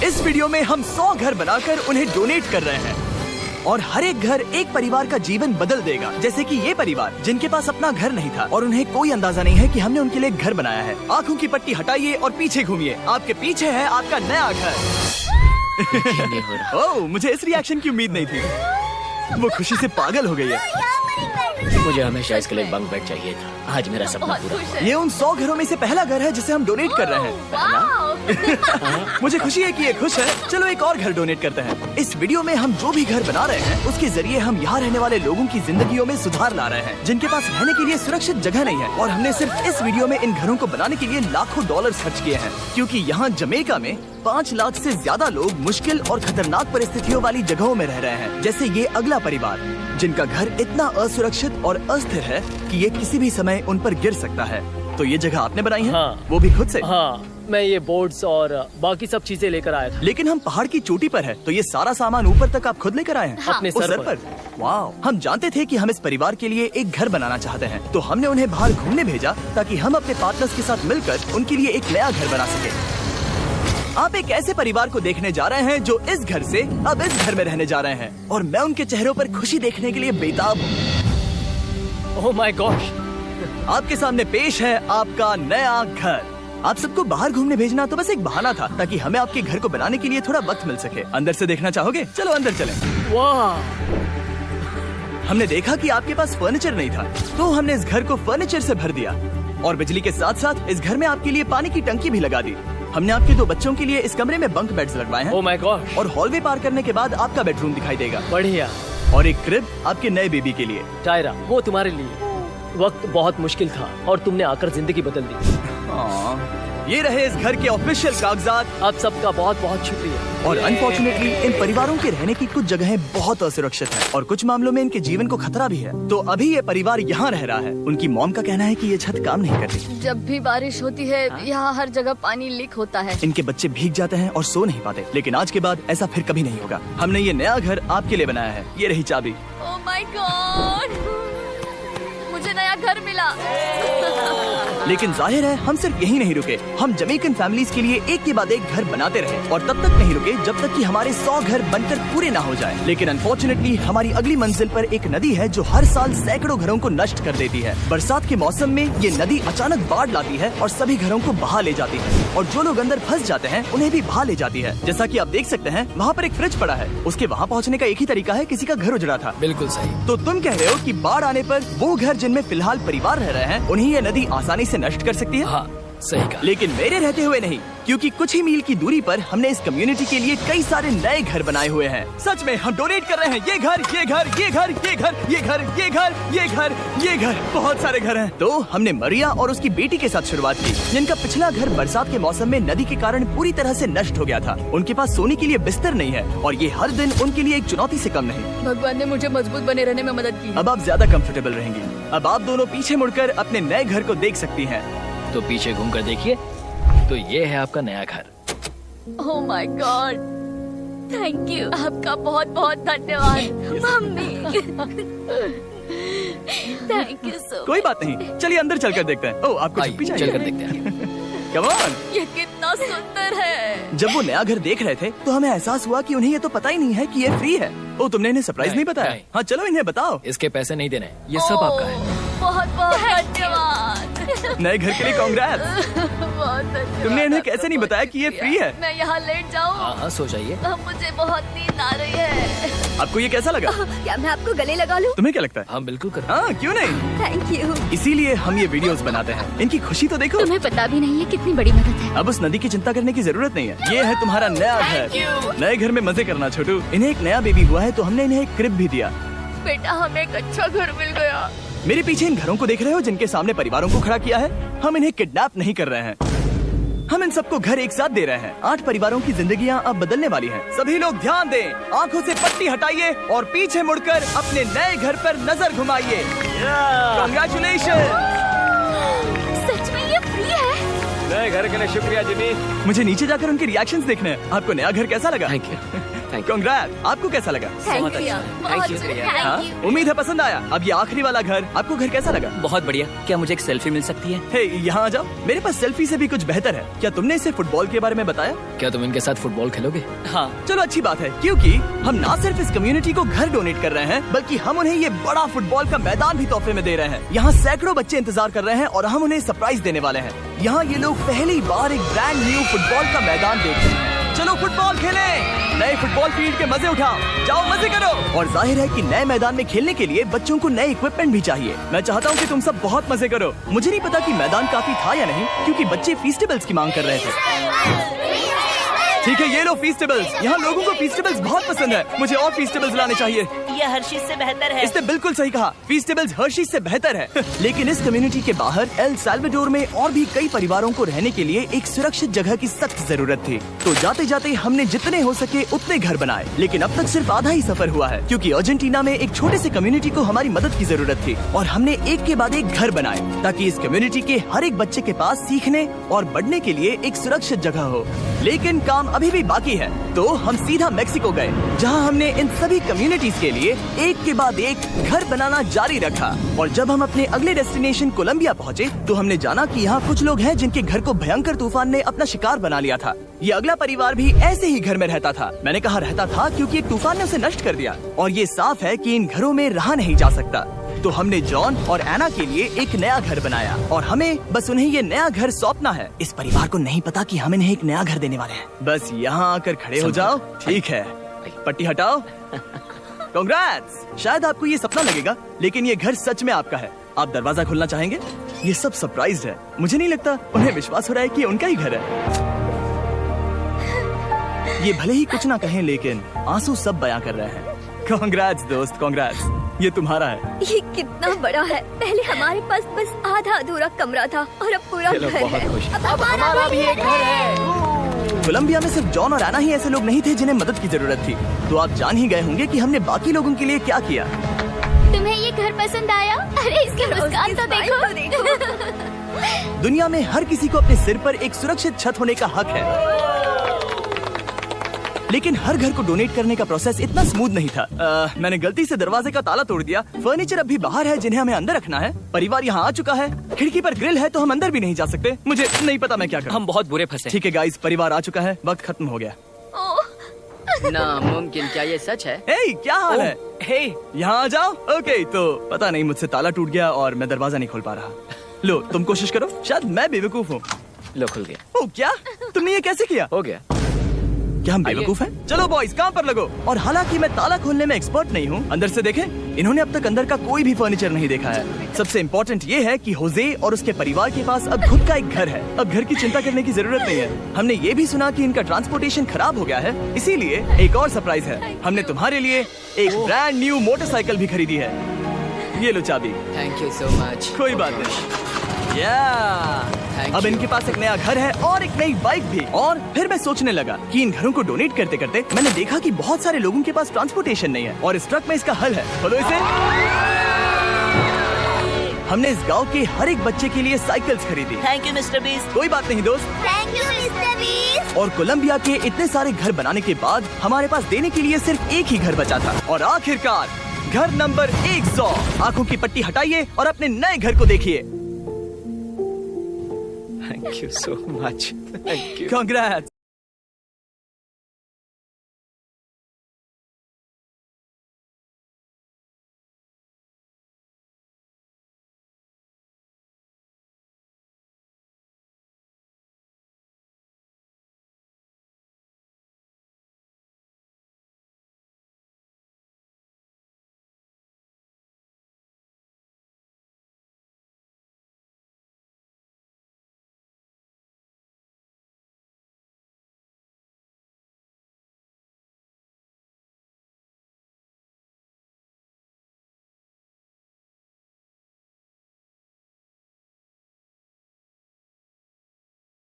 इस वीडियो में हम 100 घर बनाकर उन्हें डोनेट कर रहे हैं और हर एक घर एक परिवार का जीवन बदल देगा। जैसे कि ये परिवार जिनके पास अपना घर नहीं था और उन्हें कोई अंदाजा नहीं है कि हमने उनके लिए घर बनाया है। आँखों की पट्टी हटाइए और पीछे घूमिए। आपके पीछे है आपका नया घर। ओह, मुझे इस रिएक्शन की उम्मीद नहीं थी। वो खुशी से पागल हो गई है। मुझे हमेशा इसके लिए बंक बेड चाहिए था। आज मेरा सपना पूरा हुआ। ये उन 100 घरों में से पहला घर है जिसे हम डोनेट कर रहे हैं। मुझे खुशी है कि ये खुश है। चलो एक और घर डोनेट करते हैं। इस वीडियो में हम जो भी घर बना रहे हैं उसके जरिए हम यहाँ रहने वाले लोगों की जिंदगियों में सुधार ला रहे हैं, जिनके पास रहने के लिए सुरक्षित जगह नहीं है। और हमने सिर्फ इस वीडियो में इन घरों को बनाने के लिए लाखों डॉलर खर्च किए हैं, क्योंकि यहाँ जमैका में 5 लाख से ज्यादा लोग मुश्किल और खतरनाक परिस्थितियों वाली जगहों में रह रहे हैं। जैसे ये अगला परिवार जिनका घर इतना असुरक्षित और अस्थिर है कि ये किसी भी समय उन पर गिर सकता है। तो ये जगह आपने बनाई है? हाँ। वो भी खुद से? हाँ, मैं ये बोर्ड्स और बाकी सब चीजें लेकर आया था। लेकिन हम पहाड़ की चोटी पर है, तो ये सारा सामान ऊपर तक आप खुद लेकर आए हैं? हाँ। अपने उस सर पर। वाह, हम जानते थे कि हम इस परिवार के लिए एक घर बनाना चाहते हैं, तो हमने उन्हें बाहर घूमने भेजा ताकि हम अपने पार्टनर्स के साथ मिलकर उनके लिए एक नया घर बना सके। आप एक ऐसे परिवार को देखने जा रहे हैं जो इस घर से अब इस घर में रहने जा रहे हैं, और मैं उनके चेहरों पर खुशी देखने के लिए बेताब हूँ। Oh my gosh! आपके सामने पेश है आपका नया घर। आप सबको बाहर घूमने भेजना तो बस एक बहाना था ताकि हमें आपके घर को बनाने के लिए थोड़ा वक्त मिल सके। अंदर से देखना चाहोगे? चलो अंदर चलें। वाह! हमने देखा कि आपके पास फर्नीचर नहीं था, तो हमने इस घर को फर्नीचर से भर दिया और बिजली के साथ साथ इस घर में आपके लिए पानी की टंकी भी लगा दी। हमने आपके 2 बच्चों के लिए इस कमरे में बंक बेड्स लगवाए हैं। Oh my God! और हॉलवे पार करने के बाद आपका बेडरूम दिखाई देगा। बढ़िया। और एक क्रिब आपके नए बेबी के लिए। टायरा, वो तुम्हारे लिए। वक्त बहुत मुश्किल था और तुमने आकर जिंदगी बदल दी। ये रहे इस घर के ऑफिशियल कागजात। आप सबका बहुत बहुत शुक्रिया। और अनफॉर्चुनेटली इन परिवारों के रहने की कुछ जगहें बहुत असुरक्षित हैं और कुछ मामलों में इनके जीवन को खतरा भी है। तो अभी ये परिवार यहाँ रह रहा है। उनकी मॉम का कहना है कि ये छत काम नहीं करती। जब भी बारिश होती है यहाँ हर जगह पानी लीक होता है। इनके बच्चे भीग जाते हैं और सो नहीं पाते। लेकिन आज के बाद ऐसा फिर कभी नहीं होगा। हमने ये नया घर आपके लिए बनाया है। ये रही चाबी। ओह माय गॉड, मुझे नया घर मिला। लेकिन जाहिर है हम सिर्फ यही नहीं रुके। हम जमैकन फैमिलीज के लिए एक के बाद एक घर बनाते रहे और तब तक नहीं रुके जब तक कि हमारे 100 घर बनकर पूरे ना हो जाए। लेकिन अनफॉर्चुनेटली हमारी अगली मंजिल पर एक नदी है जो हर साल सैकड़ों घरों को नष्ट कर देती है। बरसात के मौसम में ये नदी अचानक बाढ़ लाती है और सभी घरों को बहा ले जाती है, और जो लोग अंदर फंस जाते हैं उन्हें भी बहा ले जाती है। जैसा कि आप देख सकते हैं वहाँ पर एक फ्रिज पड़ा है। उसके वहाँ पहुँचने का एक ही तरीका है, किसी का घर उजड़ा था। बिल्कुल सही। तो तुम कह रहे हो कि बाढ़ आने पर वो घर जिनमें फिलहाल परिवार रह रहे हैं उन्हें ये नदी आसानी से नष्ट कर सकती है? हाँ, सही कहा। लेकिन मेरे रहते हुए नहीं, क्योंकि कुछ ही मील की दूरी पर हमने इस कम्युनिटी के लिए कई सारे नए घर बनाए हुए हैं। सच में हम डोनेट कर रहे हैं। ये घर, ये घर, ये घर, ये घर, ये घर, ये घर, ये घर, ये घर, बहुत सारे घर हैं। तो हमने मरिया और उसकी बेटी के साथ शुरुआत की, जिनका पिछला घर बरसात के मौसम में नदी के कारण पूरी तरह से नष्ट हो गया था। उनके पास सोने के लिए बिस्तर नहीं है और ये हर दिन उनके लिए एक चुनौती से कम नहीं। भगवान ने मुझे मजबूत बने रहने में मदद की। अब आप ज्यादा कंफर्टेबल रहेंगी। अब आप दोनों पीछे मुड़कर अपने नए घर को देख सकती हैं। तो पीछे घूमकर देखिए, तो ये है आपका नया घर। Oh my God, thank you. आपका बहुत बहुत धन्यवाद मम्मी। Thank you so. कोई बात नहीं, चलिए अंदर चलकर देखते हैं। ओह, आपको छुट्टी चाहिए? चलकर देखते हैं। Come on! ये कितना सुंदर है। जब वो नया घर देख रहे थे तो हमें एहसास हुआ कि उन्हें ये तो पता ही नहीं है कि ये फ्री है। ओ, तुमने इन्हें सरप्राइज नहीं बताया? नहीं। हाँ, चलो इन्हें बताओ। इसके पैसे नहीं देने, ये सब आपका है। बहुत बहुत धन्यवाद। नए घर के लिए कांग्रेट्स। बहुत धन्यवाद। तुमने इन्हें कैसे नहीं बताया कि ये फ्री है? मैं यहाँ लेट जाऊँ? हाँ हाँ, सो जाइए। मुझे बहुत नींद आ रही है। आपको ये कैसा लगा? क्या मैं आपको गले लगा लूं? तुम्हें क्या लगता है? हाँ बिल्कुल कर। हाँ, क्यों नहीं? Thank you. इसीलिए हम ये वीडियोस बनाते हैं। इनकी खुशी तो देखो। तुम्हें पता भी नहीं है कितनी बड़ी मदद है। अब उस नदी की चिंता करने की जरूरत नहीं है। ये है तुम्हारा नया घर। नए घर में मजे करना छोटू। इन्हें एक नया बेबी हुआ है तो हमने इन्हें एक क्रिब भी दिया। बेटा, हमें एक अच्छा घर मिल गया। मेरे पीछे इन घरों को देख रहे हो जिनके सामने परिवारों को खड़ा किया है? हम इन्हें किडनैप नहीं कर रहे हैं, हम इन सबको घर एक साथ दे रहे हैं। 8 परिवारों की जिंदगियां अब बदलने वाली हैं। सभी लोग ध्यान दें, आंखों से पट्टी हटाइए और पीछे मुड़कर अपने नए घर पर नजर घुमाइए। कांग्रेचुलेशन! सच में ये फ्री है? नए घर के लिए शुक्रिया जिमी। मुझे नीचे जाकर उनके रिएक्शंस देखने हैं। आपको नया घर कैसा लगा? Thank you. you. कांग्रेट। आपको कैसा लगा? थैंक बहुत यू अच्छा। Thank you, Shreya. हाँ? Thank you. उम्मीद है पसंद आया। अब ये आखिरी वाला घर, आपको घर कैसा लगा? बहुत बढ़िया। क्या मुझे एक सेल्फी मिल सकती है? हे, यहाँ आ जाओ। मेरे पास सेल्फी से भी कुछ बेहतर है। क्या तुमने इसे फुटबॉल के बारे में बताया? क्या तुम इनके साथ फुटबॉल खेलोगे? हाँ, चलो अच्छी बात है, क्योंकि हम ना सिर्फ इस कम्युनिटी को घर डोनेट कर रहे हैं, बल्कि हम उन्हें ये बड़ा फुटबॉल का मैदान भी तोहफे में दे रहे हैं। यहाँ सैकड़ों बच्चे इंतजार कर रहे हैं और हम उन्हें सरप्राइज देने वाले हैं। यहाँ ये लोग पहली बार एक ब्रांड न्यू फुटबॉल का मैदान देख रहे हैं। चलो फुटबॉल खेलें, नए फुटबॉल फील्ड के मजे उठाओ, जाओ मजे करो। और जाहिर है कि नए मैदान में खेलने के लिए बच्चों को नए इक्विपमेंट भी चाहिए। मैं चाहता हूँ कि तुम सब बहुत मजे करो। मुझे नहीं पता कि मैदान काफी था या नहीं, क्योंकि बच्चे फीस्टेबल्स की मांग कर रहे थे। ठीक है, ये लो फीस्टेबल्स। यहाँ लोगों को फीस्टेबल्स बहुत पसंद है। मुझे और फीस्टेबल्स लाने चाहिए। ये हर्षीज से बेहतर है। इसने बिल्कुल सही कहा, फीस्टेबल्स हर्शीज से बेहतर है। लेकिन इस कम्युनिटी के बाहर एल साल्वाडोर में और भी कई परिवारों को रहने के लिए एक सुरक्षित जगह की सख्त जरूरत थी। तो जाते जाते हमने जितने हो सके उतने घर बनाए, लेकिन अब तक सिर्फ आधा ही सफर हुआ है, क्योंकि अर्जेंटीना में एक छोटे से कम्युनिटी को हमारी मदद की जरूरत थी। और हमने एक के बाद एक घर बनाए ताकि इस कम्युनिटी के हर एक बच्चे के पास सीखने और बढ़ने के लिए एक सुरक्षित जगह हो। लेकिन काम अभी भी बाकी है, तो हम सीधा मेक्सिको गए, जहां हमने इन सभी कम्युनिटीज के लिए एक के बाद एक घर बनाना जारी रखा। और जब हम अपने अगले डेस्टिनेशन कोलंबिया पहुंचे, तो हमने जाना कि यहाँ कुछ लोग हैं जिनके घर को भयंकर तूफान ने अपना शिकार बना लिया था। ये अगला परिवार भी ऐसे ही घर में रहता था। मैंने कहा रहता था क्योंकि एक तूफान ने उसे नष्ट कर दिया, और ये साफ है कि इन घरों में रहा नहीं जा सकता। तो हमने जॉन और एना के लिए एक नया घर बनाया, और हमें बस उन्हें ये नया घर सौंपना है। इस परिवार को नहीं पता कि हम इन्हें एक नया घर देने वाले हैं। बस यहाँ आकर खड़े हो जाओ। ठीक है, पट्टी हटाओ। कांग्रेट्स। शायद आपको ये सपना लगेगा, लेकिन ये घर सच में आपका है। आप दरवाजा खोलना चाहेंगे? ये सब सरप्राइज्ड है। मुझे नहीं लगता उन्हें विश्वास हो रहा है कि उनका ही घर है। ये भले ही कुछ ना कहें, लेकिन आंसू सब बयां कर रहे हैं। कांग्रेट्स दोस्त, कांग्रेट्स। ये तुम्हारा है। ये कितना बड़ा है। पहले हमारे पास बस आधा अधूरा कमरा था, और अब पूरा चलो, घर बहुत है। खुश। अब हमारा भी एक घर है। कोलंबिया में सिर्फ जॉन और एना ही ऐसे लोग नहीं थे जिन्हें मदद की जरूरत थी। तो आप जान ही गए होंगे कि हमने बाकी लोगों के लिए क्या किया। तुम्हें ये घर पसंद आया? अरे इसकी मुस्कान तो देखो। दुनिया में हर किसी को अपने सिर पर एक सुरक्षित छत होने का हक है, लेकिन हर घर को डोनेट करने का प्रोसेस इतना स्मूथ नहीं था। मैंने गलती से दरवाजे का ताला तोड़ दिया। फर्नीचर अब भी बाहर है जिन्हें हमें अंदर रखना है। परिवार यहाँ आ चुका है। खिड़की पर ग्रिल है, तो हम अंदर भी नहीं जा सकते। मुझे नहीं पता मैं क्या करूं। हम बहुत बुरे फंसे। ठीक है गाइस, परिवार आ चुका है, वक्त खत्म हो गया। नामुमकिन, क्या ये सच है? हे, क्या हाल है? हे, यहाँ आ जाओ। ओके, तो पता नहीं मुझसे ताला टूट गया और मैं दरवाजा नहीं खोल पा रहा। लो, तुम कोशिश करो, शायद मैं बेवकूफ हूँ। लो खुल गया। ओ क्या? तुमने ये कैसे किया? हो गया। क्या हम बेवकूफ हैं? चलो बॉयज, काम पर लगो। और हालांकि मैं ताला खोलने में एक्सपर्ट नहीं हूँ, अंदर से देखें, इन्होंने अब तक अंदर का कोई भी फर्नीचर नहीं देखा है। सबसे इम्पोर्टेंट ये है कि होजे और उसके परिवार के पास अब खुद का एक घर है। अब घर की चिंता करने की जरूरत नहीं है। हमने ये भी सुना कि इनका ट्रांसपोर्टेशन खराब हो गया है, इसीलिए एक और सरप्राइज है। हमने तुम्हारे लिए एक ब्रांड न्यू मोटरसाइकिल भी खरीदी है। ये लो चाबी। Thank you so much. कोई बात नहीं। Thank अब you. इनके पास एक नया घर है और एक नई बाइक भी। और फिर मैं सोचने लगा कि इन घरों को डोनेट करते करते मैंने देखा कि बहुत सारे लोगों के पास ट्रांसपोर्टेशन नहीं है, और इस ट्रक में इसका हल है। खोलो इसे। हमने इस गांव के हर एक बच्चे के लिए साइकिल्स खरीदी। Thank you mister beast. कोई बात नहीं दोस्त। Thank you mister beast. और कोलंबिया के इतने सारे घर बनाने के बाद हमारे पास देने के लिए सिर्फ एक ही घर बचा था। और आखिरकार घर नंबर 100। आंखों की पट्टी हटाइए और अपने नए घर को देखिए। Thank you so much. Thank you. Congrats.